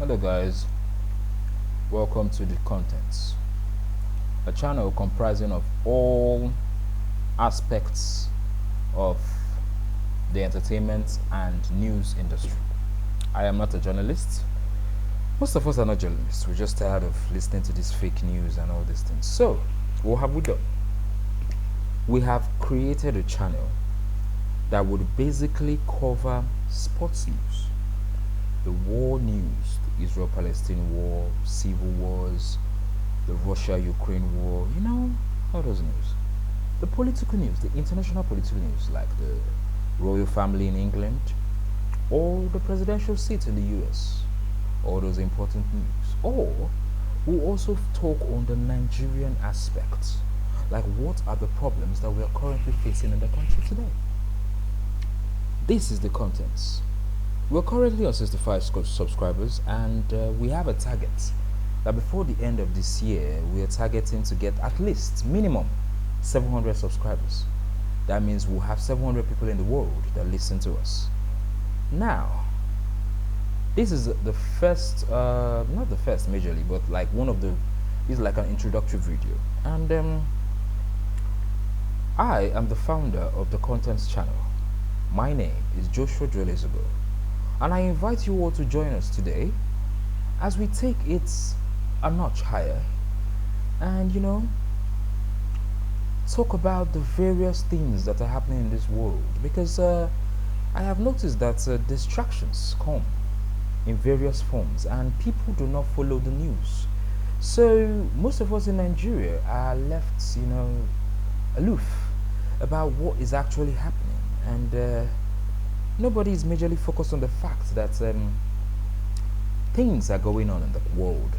Hello guys, welcome to D Contentz, a channel comprising of all aspects of the entertainment and news industry. I am not a journalist. Most of us are not journalists. We're just tired of listening to this fake news and all these things. So, what have we done? We have created a channel that would basically cover sports news, the war news, the Israel-Palestine war, civil wars, the Russia-Ukraine war, all those news. The political news, the international political news, like the royal family in England, or the presidential seat in the US, all those important news. Or we'll also talk on the Nigerian aspect, like what are the problems that we are currently facing in the country today. This is the contents. We're currently on 65 subscribers, and we have a target that before the end of this year, we are targeting to get at least minimum 700 subscribers. That means we'll have 700 people in the world that listen to us. Now, this is the first, not the first majorly, but like one of the, this is like an introductory video. And I am the founder of the Contents channel. My name is Joshua Jolezogo, and I invite you all to join us today as we take it a notch higher and talk about the various things that are happening in this world, because I have noticed that distractions come in various forms and people do not follow the news. So most of us in Nigeria are left aloof about what is actually happening, and nobody is majorly focused on the fact that things are going on in the world.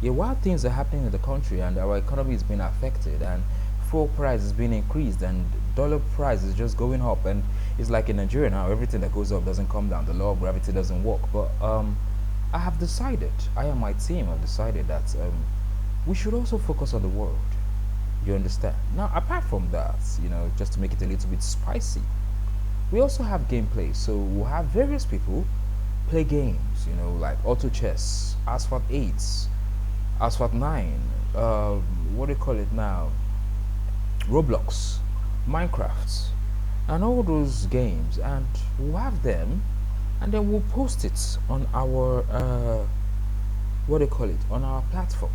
Yeah, while things are happening in the country and our economy is being affected and fuel price is being increased and dollar price is just going up, and it's like in Nigeria now, everything that goes up doesn't come down. The law of gravity doesn't work. But I have decided, I and my team have decided that we should also focus on the world. You understand? Now, apart from that, just to make it a little bit spicy, we also have gameplay. So we'll have various people play games, like auto chess, Asphalt 8, Asphalt 9, what do you call it now? Roblox, Minecraft, and all those games, and we'll have them, and then we'll post it on our what do you call it, on our platform.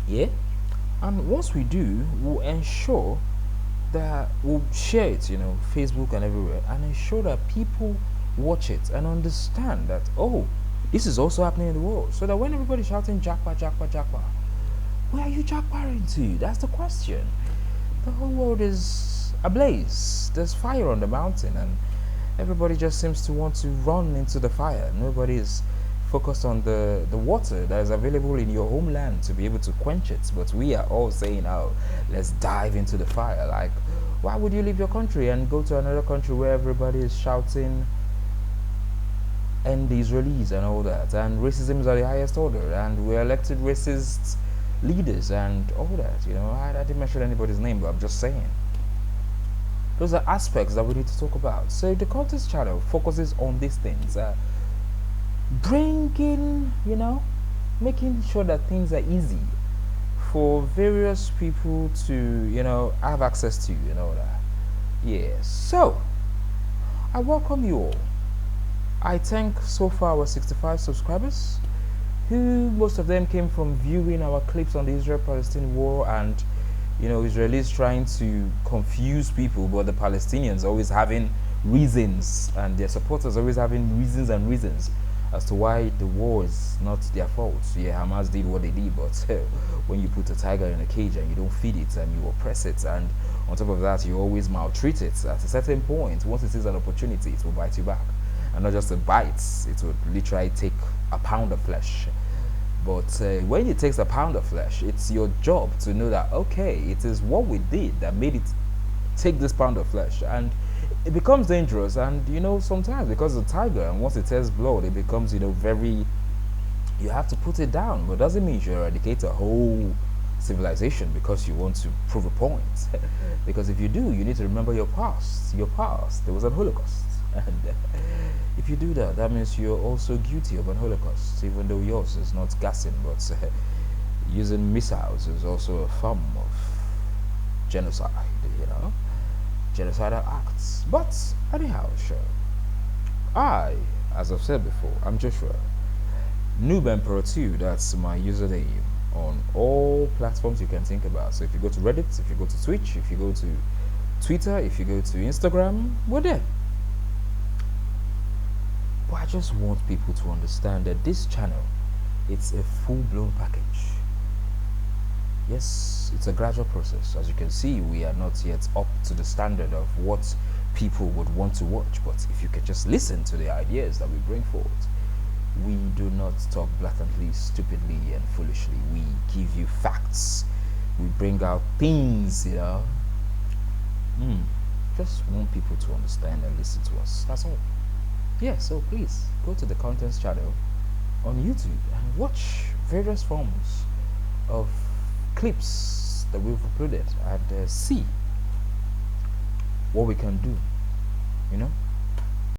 Yeah, and once we do, we'll ensure that we'll share it, Facebook and everywhere, and ensure that people watch it and understand that, oh, this is also happening in the world, so that when everybody's shouting jackpot, jackpot, jackpot, where are you jackpotting to? That's the question. The whole world is ablaze. There's fire on the mountain, and everybody just seems to want to run into the fire. Nobody is focused on the water that is available in your homeland to be able to quench it. But we are all saying, oh, let's dive into the fire. Like, why would you leave your country and go to another country where everybody is shouting end the Israelis and all that, and racism is at the highest order, and we elected racist leaders and all that? I didn't mention anybody's name, but I'm just saying those are aspects that we need to talk about. So the Contents channel focuses on these things, bringing, making sure that things are easy for various people to have access to, that. Yeah, so I welcome you all. I thank so far our 65 subscribers, who most of them came from viewing our clips on the Israel-Palestine war, and Israelis trying to confuse people, but the Palestinians always having reasons, and their supporters always having reasons as to why the war is not their fault. Yeah, Hamas did what they did, but when you put a tiger in a cage and you don't feed it and you oppress it, and on top of that you always maltreat it, at a certain point, once it sees an opportunity, it will bite you back. And not just a bite, it would literally take a pound of flesh. But when it takes a pound of flesh, it's your job to know that, okay, it is what we did that made it take this pound of flesh. And it becomes dangerous, and sometimes because of the tiger, and once it tastes blood, it becomes very, you have to put it down. But doesn't mean you eradicate a whole civilization because you want to prove a point. Because if you do, you need to remember your past. There was a Holocaust. And if you do that, that means you're also guilty of an Holocaust, even though yours is not gassing, but using missiles is also a form of genocide, you know, genocidal acts. But anyhow, sure. I, as I've said before, I'm Joshua. Noob Emperor 2, that's my username on all platforms you can think about. So if you go to Reddit, if you go to Twitch, if you go to Twitter, if you go to Instagram, we're there. But I just want people to understand that this channel, it's a full-blown package. Yes, it's a gradual process. As you can see, we are not yet up to the standard of what people would want to watch. But if you can just listen to the ideas that we bring forward, we do not talk blatantly, stupidly, and foolishly. We give you facts. We bring out things, you know. Just want people to understand and listen to us. That's all. Yeah, so please go to the Contentz channel on YouTube and watch various forms of clips that we've uploaded and see what we can do, you know.